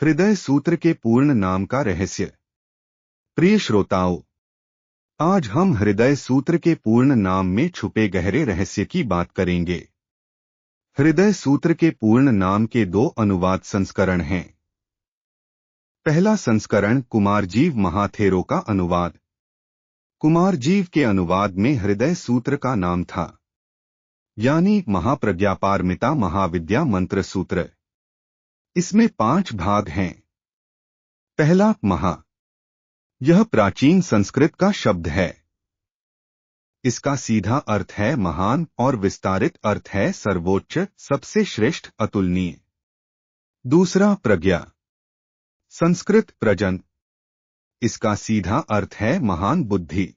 हृदय सूत्र के पूर्ण नाम का रहस्य। प्रिय श्रोताओं, आज हम हृदय सूत्र के पूर्ण नाम में छुपे गहरे रहस्य की बात करेंगे। हृदय सूत्र के पूर्ण नाम के 2 अनुवाद संस्करण हैं। पहला संस्करण कुमारजीव महाथेरो का अनुवाद। कुमारजीव के अनुवाद में हृदय सूत्र का नाम था, यानी महाप्रज्ञापारमिता महाविद्या मंत्र सूत्र। इसमें 5 भाग हैं। पहला, महा। यह प्राचीन संस्कृत का शब्द है। इसका सीधा अर्थ है महान और विस्तारित अर्थ है सर्वोच्च, सबसे श्रेष्ठ, अतुलनीय। दूसरा, प्रज्ञा। संस्कृत प्रजन। इसका सीधा अर्थ है महान बुद्धि।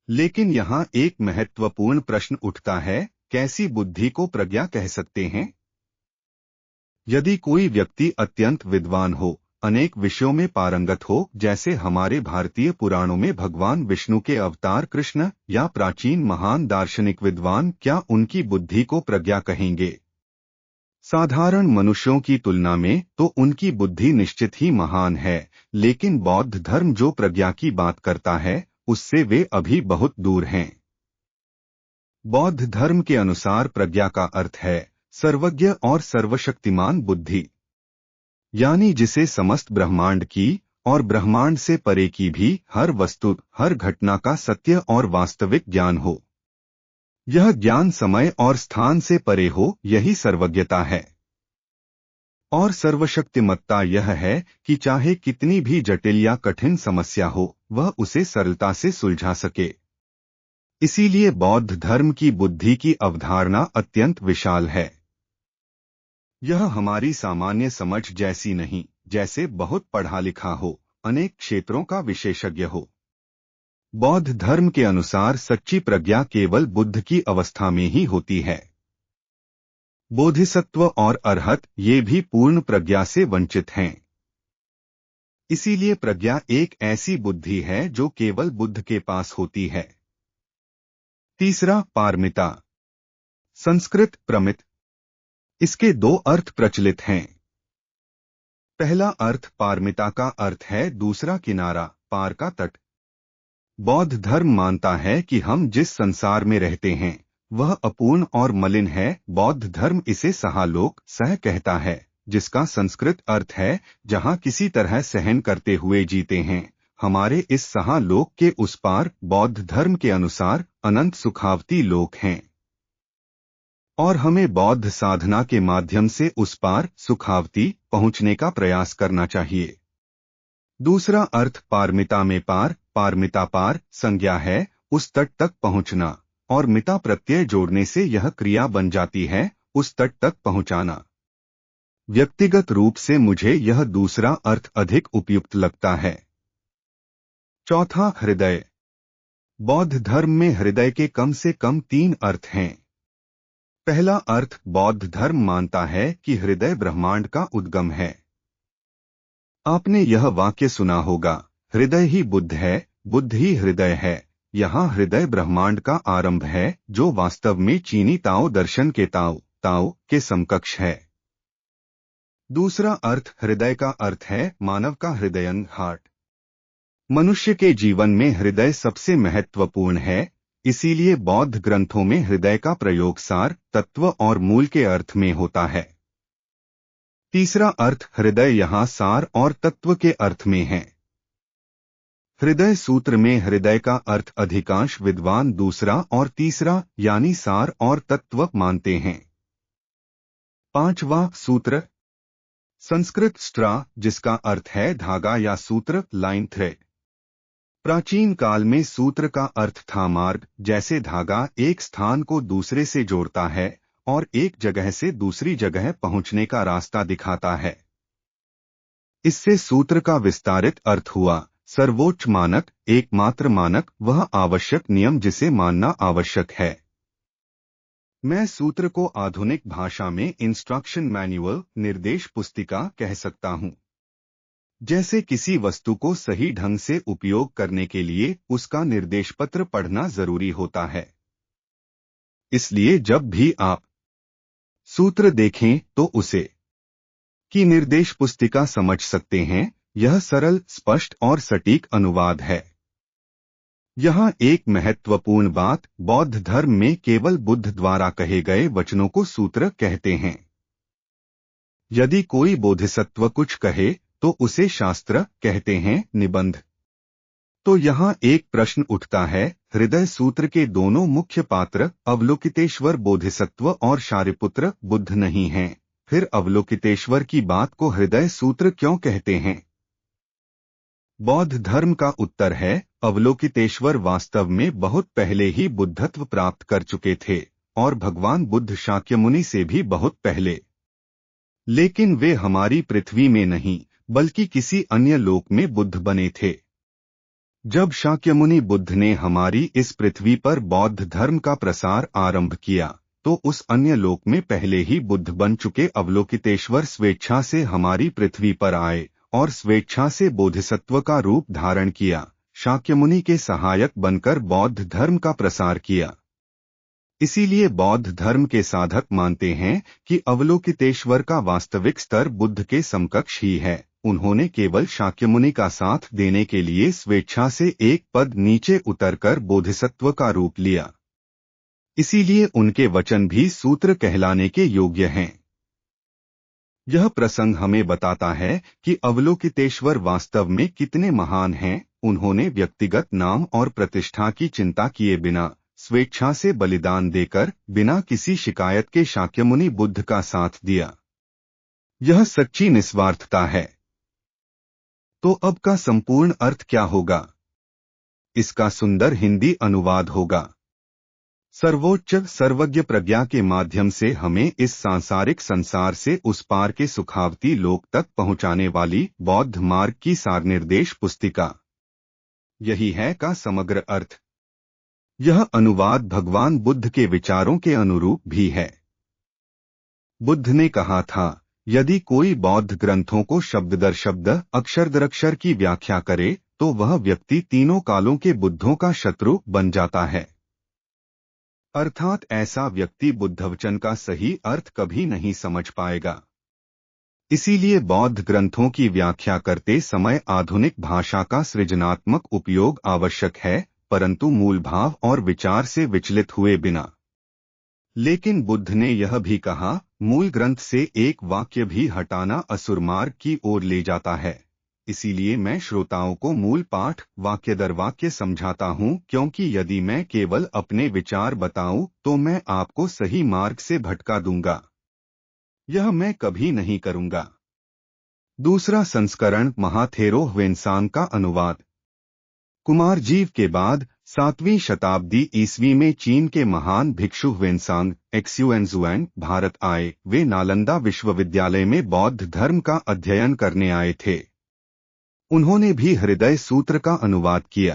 लेकिन यहाँ एक महत्वपूर्ण प्रश्न उठता है, कैसी बुद्धि को प्रज्ञा कह सकते हैं? यदि कोई व्यक्ति अत्यंत विद्वान हो, अनेक विषयों में पारंगत हो, जैसे हमारे भारतीय पुराणों में भगवान विष्णु के अवतार कृष्ण या प्राचीन महान दार्शनिक विद्वान, क्या उनकी बुद्धि को प्रज्ञा कहेंगे? साधारण मनुष्यों की तुलना में तो उनकी बुद्धि निश्चित ही महान है, लेकिन बौद्ध धर्म जो प्रज्ञा की बात करता है, उससे वे अभी बहुत दूर हैं। बौद्ध धर्म के अनुसार प्रज्ञा का अर्थ है सर्वज्ञ और सर्वशक्तिमान बुद्धि, यानी जिसे समस्त ब्रह्मांड की और ब्रह्मांड से परे की भी हर वस्तु, हर घटना का सत्य और वास्तविक ज्ञान हो। यह ज्ञान समय और स्थान से परे हो, यही सर्वज्ञता है। और सर्वशक्तिमत्ता यह है कि चाहे कितनी भी जटिल या कठिन समस्या हो, वह उसे सरलता से सुलझा सके। इसीलिए बौद्ध धर्म की बुद्धि की अवधारणा अत्यंत विशाल है। यह हमारी सामान्य समझ जैसी नहीं, जैसे बहुत पढ़ा लिखा हो, अनेक क्षेत्रों का विशेषज्ञ हो। बौद्ध धर्म के अनुसार सच्ची प्रज्ञा केवल बुद्ध की अवस्था में ही होती है। बोधिसत्व और अरहत ये भी पूर्ण प्रज्ञा से वंचित हैं। इसीलिए प्रज्ञा एक ऐसी बुद्धि है जो केवल बुद्ध के पास होती है। तीसरा, पारमिता। संस्कृत प्रमित। इसके 2 अर्थ प्रचलित हैं। पहला अर्थ पारमिता का अर्थ है दूसरा किनारा, पार का तट। बौद्ध धर्म मानता है कि हम जिस संसार में रहते हैं वह अपूर्ण और मलिन है। बौद्ध धर्म इसे सहालोक, सह कहता है, जिसका संस्कृत अर्थ है जहां किसी तरह सहन करते हुए जीते हैं। हमारे इस सहालोक के उस पार बौद्ध धर्म के अनुसार अनंत सुखावती लोक हैं, और हमें बौद्ध साधना के माध्यम से उस पार सुखावती पहुंचने का प्रयास करना चाहिए। दूसरा अर्थ पारमिता में पार, पारमिता पार संज्ञा है, उस तट तक पहुंचना, और मिता प्रत्यय जोड़ने से यह क्रिया बन जाती है, उस तट तक पहुंचाना। व्यक्तिगत रूप से मुझे यह दूसरा अर्थ अधिक उपयुक्त लगता है। चौथा, हृदय। बौद्ध धर्म में हृदय के कम से कम 3 अर्थ हैं। पहला अर्थ, बौद्ध धर्म मानता है कि हृदय ब्रह्मांड का उद्गम है। आपने यह वाक्य सुना होगा, हृदय ही बुद्ध है, बुद्ध ही हृदय है। यहाँ हृदय ब्रह्मांड का आरंभ है, जो वास्तव में चीनी ताओ दर्शन के ताओ के समकक्ष है। दूसरा अर्थ, हृदय का अर्थ है मानव का हृदयंग, हार्ट। मनुष्य के जीवन में हृदय सबसे महत्वपूर्ण है, इसीलिए बौद्ध ग्रंथों में हृदय का प्रयोग सार, तत्व और मूल के अर्थ में होता है। तीसरा अर्थ, हृदय यहाँ सार और तत्व के अर्थ में है। हृदय सूत्र में हृदय का अर्थ अधिकांश विद्वान दूसरा और तीसरा, यानी सार और तत्व मानते हैं। पांचवा सूत्र, संस्कृत स्ट्रा, जिसका अर्थ है धागा या सूत्र, लाइन, थ्रेड। प्राचीन काल में सूत्र का अर्थ था मार्ग, जैसे धागा एक स्थान को दूसरे से जोड़ता है और एक जगह से दूसरी जगह पहुंचने का रास्ता दिखाता है। इससे सूत्र का विस्तारित अर्थ हुआ सर्वोच्च मानक, एकमात्र मानक, वह आवश्यक नियम जिसे मानना आवश्यक है। मैं सूत्र को आधुनिक भाषा में इंस्ट्रक्शन मैनुअल, निर्देश पुस्तिका कह सकता हूँ। जैसे किसी वस्तु को सही ढंग से उपयोग करने के लिए उसका निर्देश पत्र पढ़ना जरूरी होता है। इसलिए जब भी आप सूत्र देखें तो उसे की निर्देश पुस्तिका समझ सकते हैं। यह सरल, स्पष्ट और सटीक अनुवाद है। यहाँ एक महत्वपूर्ण बात, बौद्ध धर्म में केवल बुद्ध द्वारा कहे गए वचनों को सूत्र कहते हैं। यदि कोई बोधिसत्व कुछ कहे तो उसे शास्त्र कहते हैं, निबंध। तो यहाँ एक प्रश्न उठता है, हृदय सूत्र के दोनों मुख्य पात्र अवलोकितेश्वर बोधिसत्व और शारिपुत्र बुद्ध नहीं हैं, फिर अवलोकितेश्वर की बात को हृदय सूत्र क्यों कहते हैं? बौद्ध धर्म का उत्तर है, अवलोकितेश्वर वास्तव में बहुत पहले ही बुद्धत्व प्राप्त कर चुके थे, और भगवान बुद्ध शाक्यमुनि से भी बहुत पहले। लेकिन वे हमारी पृथ्वी में नहीं, बल्कि किसी अन्य लोक में बुद्ध बने थे। जब शाक्यमुनि बुद्ध ने हमारी इस पृथ्वी पर बौद्ध धर्म का प्रसार आरंभ किया, तो उस अन्य लोक में पहले ही बुद्ध बन चुके अवलोकितेश्वर स्वेच्छा से हमारी पृथ्वी पर आए और स्वेच्छा से बोधिसत्व का रूप धारण किया, शाक्यमुनि के सहायक बनकर बौद्ध धर्म का प्रसार किया। इसीलिए बौद्ध धर्म के साधक मानते हैं कि अवलोकितेश्वर का वास्तविक स्तर बुद्ध के समकक्ष ही है। उन्होंने केवल शाक्यमुनि का साथ देने के लिए स्वेच्छा से एक पद नीचे उतरकर बोधिसत्व का रूप लिया। इसीलिए उनके वचन भी सूत्र कहलाने के योग्य हैं। यह प्रसंग हमें बताता है कि अवलोकितेश्वर वास्तव में कितने महान हैं। उन्होंने व्यक्तिगत नाम और प्रतिष्ठा की चिंता किए बिना स्वेच्छा से बलिदान देकर बिना किसी शिकायत के शाक्यमुनि बुद्ध का साथ दिया। यह सच्ची निस्वार्थता है। तो अब का संपूर्ण अर्थ क्या होगा? इसका सुंदर हिंदी अनुवाद होगा, सर्वोच्च सर्वज्ञ प्रज्ञा के माध्यम से हमें इस सांसारिक संसार से उस पार के सुखावती लोक तक पहुंचाने वाली बौद्ध मार्ग की सारनिर्देश पुस्तिका। यही है का समग्र अर्थ। यह अनुवाद भगवान बुद्ध के विचारों के अनुरूप भी है। बुद्ध ने कहा था, यदि कोई बौद्ध ग्रंथों को शब्द दर शब्द, अक्षर दर अक्षर की व्याख्या करे तो वह व्यक्ति तीनों कालों के बुद्धों का शत्रु बन जाता है। अर्थात ऐसा व्यक्ति बुद्धवचन का सही अर्थ कभी नहीं समझ पाएगा। इसीलिए बौद्ध ग्रंथों की व्याख्या करते समय आधुनिक भाषा का सृजनात्मक उपयोग आवश्यक है, परंतु मूल भाव और विचार से विचलित हुए बिना। लेकिन बुद्ध ने यह भी कहा, मूल ग्रंथ से एक वाक्य भी हटाना असुर मार्ग की ओर ले जाता है। इसीलिए मैं श्रोताओं को मूल पाठ वाक्य दर वाक्य समझाता हूँ, क्योंकि यदि मैं केवल अपने विचार बताऊं तो मैं आपको सही मार्ग से भटका दूंगा। यह मैं कभी नहीं करूंगा। दूसरा संस्करण महाथेरो ह्वेनसांग का अनुवाद। कुमारजीव के बाद 7वीं शताब्दी ईस्वी में चीन के महान भिक्षु ह्वेनसांग एक्स्यूएनजुएन भारत आए। वे नालंदा विश्वविद्यालय में बौद्ध धर्म का अध्ययन करने आए थे। उन्होंने भी हृदय सूत्र का अनुवाद किया।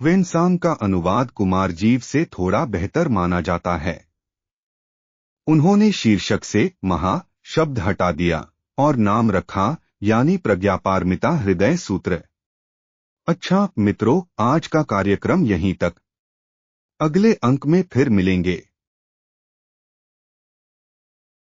ह्वेनसांग का अनुवाद कुमारजीव से थोड़ा बेहतर माना जाता है। उन्होंने शीर्षक से महा शब्द हटा दिया और नाम रखा, यानी प्रज्ञापारमिता हृदय सूत्र। अच्छा मित्रों, आज का कार्यक्रम यहीं तक। अगले अंक में फिर मिलेंगे।